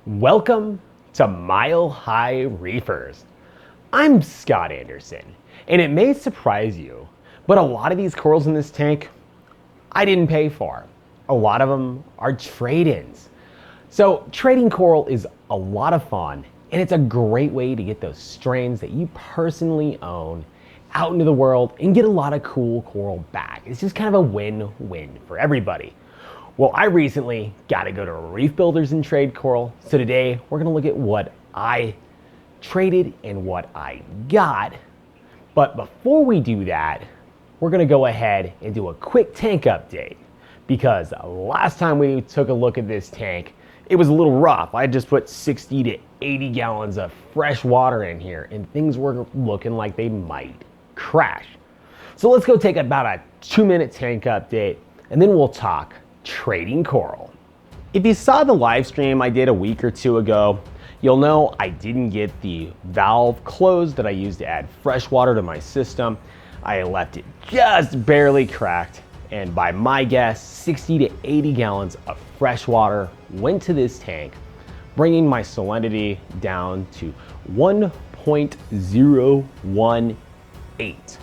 Welcome to Mile High Reefers. I'm Scott Anderson, and it may surprise you, but a lot of these corals in this tank, I didn't pay for. A lot of them are trade-ins. So trading coral is a lot of fun, and it's a great way to get those strains that you personally own out into the world and get a lot of cool coral back. It's just kind of a win-win for everybody. Well, I recently got to go to Reef Builders and trade coral. So today we're gonna look at what I traded and what I got. But before we do that, we're gonna go ahead and do a quick tank update, because last time we took a look at this tank, it was a little rough. I just put 60 to 80 gallons of fresh water in here and things were looking like they might crash. So let's go take about a 2-minute tank update and then we'll talk trading coral. If you saw the live stream I did a week or two ago, you'll know I didn't get the valve closed that I used to add fresh water to my system. I left it just barely cracked, and by my guess, 60 to 80 gallons of fresh water went to this tank, bringing my salinity down to 1.018.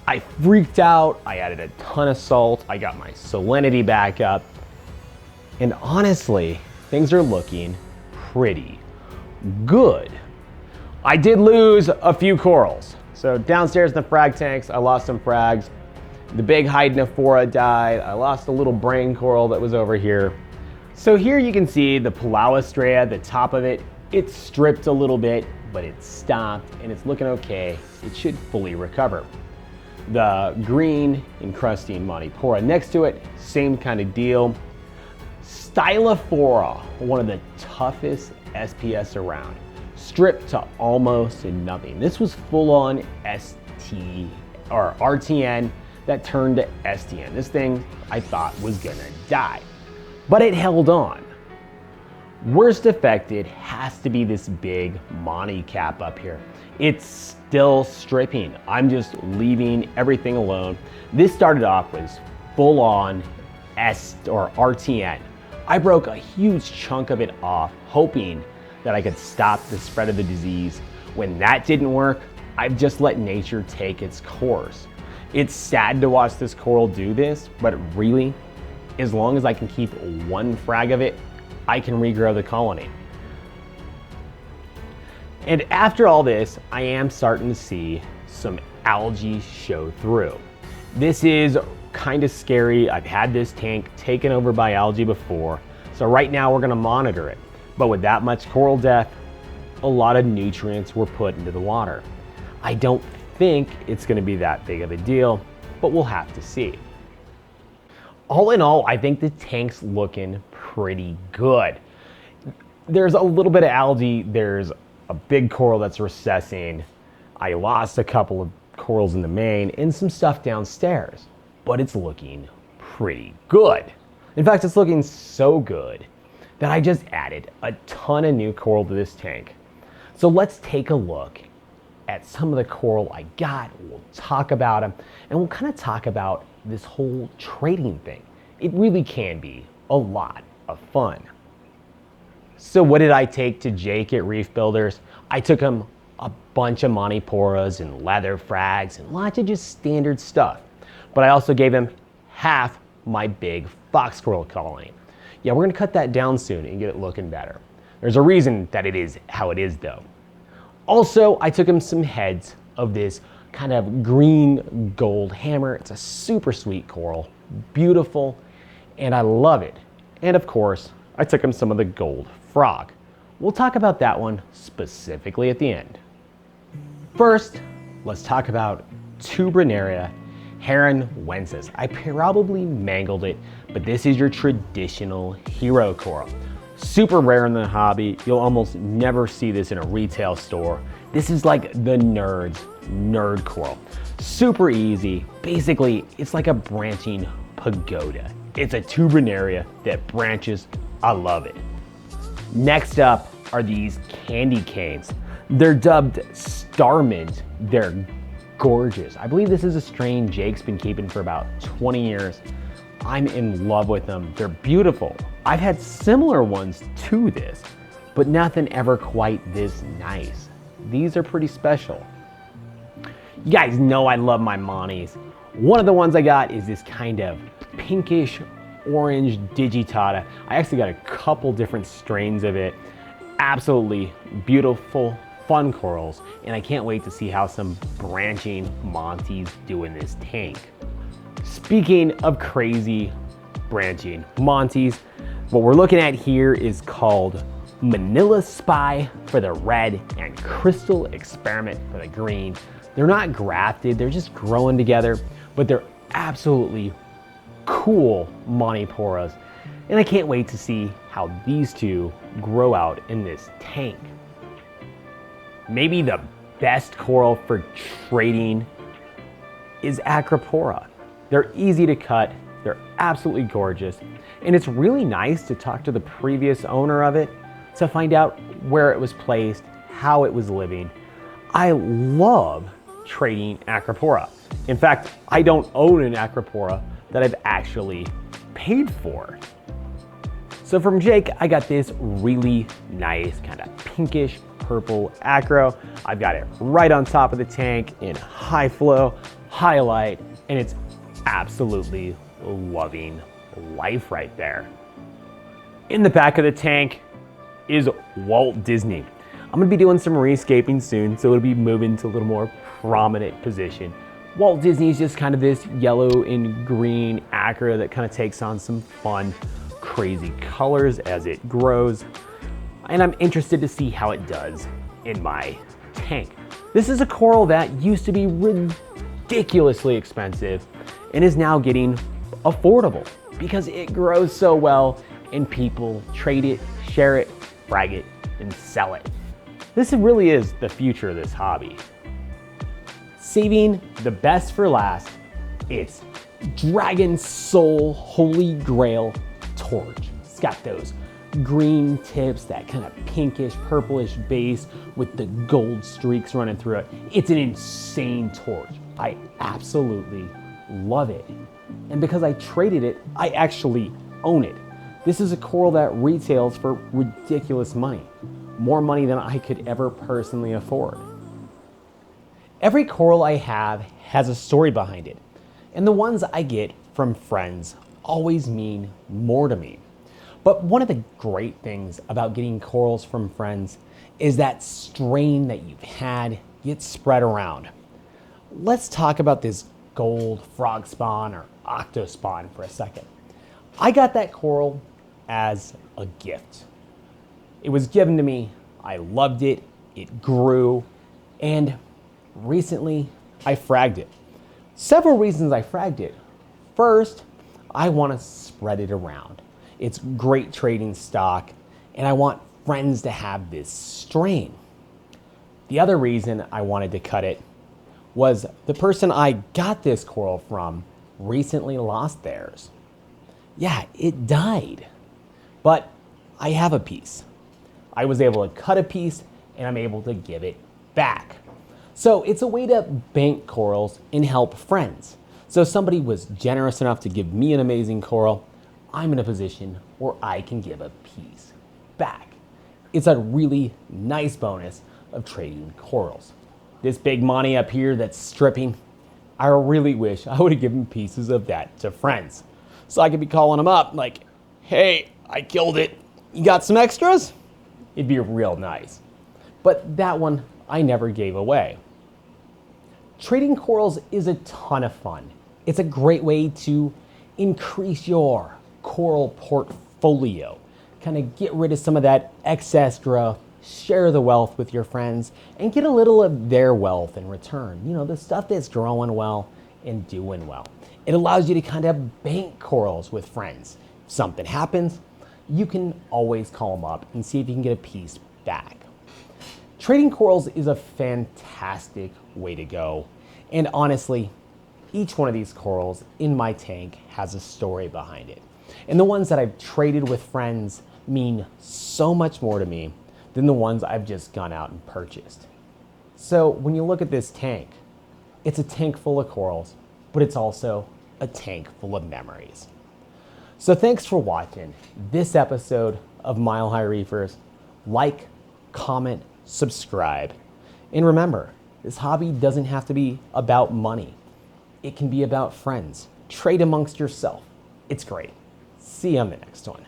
I freaked out, I added a ton of salt, I got my salinity back up, and honestly, things are looking pretty good. I did lose a few corals. So downstairs in the frag tanks, I lost some frags. The big Acropora died. I lost a little brain coral that was over here. So here you can see the Palauistrea, the top of it, it's stripped a little bit, but it stopped and it's looking okay. It should fully recover. The green encrusting Acropora next to it, same kind of deal. Stylophora, one of the toughest SPS around, stripped to almost nothing. This was full on ST or RTN that turned to STN. This thing I thought was gonna die, but it held on. Worst affected has to be this big Monty cap up here. It's still stripping. I'm just leaving everything alone. This started off as full on RTN. I broke a huge chunk of it off, hoping that I could stop the spread of the disease. When that didn't work, I've just let nature take its course. It's sad to watch this coral do this, but really, as long as I can keep one frag of it, I can regrow the colony. And after all this, I am starting to see some algae show through. This is kind of scary. I've had this tank taken over by algae before, so right now we're gonna monitor it. But with that much coral death, a lot of nutrients were put into the water. I don't think it's gonna be that big of a deal, but we'll have to see. All in all, I think the tank's looking pretty good. There's a little bit of algae, there's a big coral that's recessing. I lost a couple of corals in the main and some stuff downstairs, but it's looking pretty good. In fact, it's looking so good that I just added a ton of new coral to this tank. So let's take a look at some of the coral I got. We'll talk about them and we'll kind of talk about this whole trading thing. It really can be a lot of fun. So what did I take to Jake at Reef Builders? I took him a bunch of Acroporas and leather frags and lots of just standard stuff. But I also gave him half my big fox coral colony. Yeah, we're gonna cut that down soon and get it looking better. There's a reason that it is how it is though. Also, I took him some heads of this kind of green gold hammer. It's a super sweet coral, beautiful, and I love it. And of course, I took him some of the gold frog. We'll talk about that one specifically at the end. First, let's talk about Tubernaria heronensis. I probably mangled it, but this is your traditional hero coral. Super rare in the hobby. You'll almost never see this in a retail store. This is like the nerd coral. Super easy. Basically, it's like a branching pagoda. It's a Tubernaria that branches. I love it. Next up are these candy canes. They're dubbed Starmint. They're gorgeous. I believe this is a strain Jake's been keeping for about 20 years. I'm in love with them. They're beautiful. I've had similar ones to this, but nothing ever quite this nice. These are pretty special. You guys know I love my Monties. One of the ones I got is this kind of pinkish orange digitata. I actually got a couple different strains of it. Absolutely beautiful, fun corals, and I can't wait to see how some branching Monties do in this tank. Speaking of crazy branching Monties, what we're looking at here is called Manila Spy for the red and Crystal Experiment for the green. They're not grafted, they're just growing together, but they're absolutely cool Montiporas. And I can't wait to see how these two grow out in this tank. Maybe the best coral for trading is Acropora. They're easy to cut, they're absolutely gorgeous, and it's really nice to talk to the previous owner of it to find out where it was placed, how it was living. I love trading Acropora. In fact, I don't own an Acropora that I've actually paid for. So from Jake, I got this really nice kind of pinkish purple acro. I've got it right on top of the tank in high flow, highlight, and it's absolutely loving life right there. In the back of the tank is Walt Disney. I'm gonna be doing some rescaping soon, so it'll be moving to a little more prominent position. Walt Disney is just kind of this yellow and green acro that kind of takes on some fun, crazy colors as it grows. And I'm interested to see how it does in my tank. This is a coral that used to be ridiculously expensive and is now getting affordable because it grows so well and people trade it, share it, frag it, and sell it. This really is the future of this hobby. Saving the best for last, it's Dragon Soul Holy Grail Torch. It's got those green tips, that kind of pinkish, purplish base with the gold streaks running through it. It's an insane torch. I absolutely love it. And because I traded it, I actually own it. This is a coral that retails for ridiculous money. More money than I could ever personally afford. Every coral I have has a story behind it, and the ones I get from friends always mean more to me. But one of the great things about getting corals from friends is that strain that you've had gets spread around. Let's talk about this gold frog spawn or octospawn for a second. I got that coral as a gift. It was given to me, I loved it, it grew, and recently I fragged it. Several reasons I fragged it. First, I want to spread it around. It's great trading stock, and I want friends to have this strain. The other reason I wanted to cut it was the person I got this coral from recently lost theirs. Yeah, it died, but I have a piece. I was able to cut a piece and I'm able to give it back. So it's a way to bank corals and help friends. So if somebody was generous enough to give me an amazing coral, I'm in a position where I can give a piece back. It's a really nice bonus of trading corals. This big Monty up here that's stripping, I really wish I would have given pieces of that to friends. So I could be calling them up like, hey, I killed it. You got some extras? It'd be real nice. But that one I never gave away. Trading corals is a ton of fun. It's a great way to increase your coral portfolio. Kind of get rid of some of that excess growth, share the wealth with your friends, and get a little of their wealth in return. You know, the stuff that's growing well and doing well. It allows you to kind of bank corals with friends. If something happens, you can always call them up and see if you can get a piece back. Trading corals is a fantastic way to go. And honestly, each one of these corals in my tank has a story behind it. And the ones that I've traded with friends mean so much more to me than the ones I've just gone out and purchased. So when you look at this tank, it's a tank full of corals, but it's also a tank full of memories. So thanks for watching this episode of Mile High Reefers. like, comment, subscribe. And remember, this hobby doesn't have to be about money. It can be about friends. Trade amongst yourself. It's great. See you on the next one.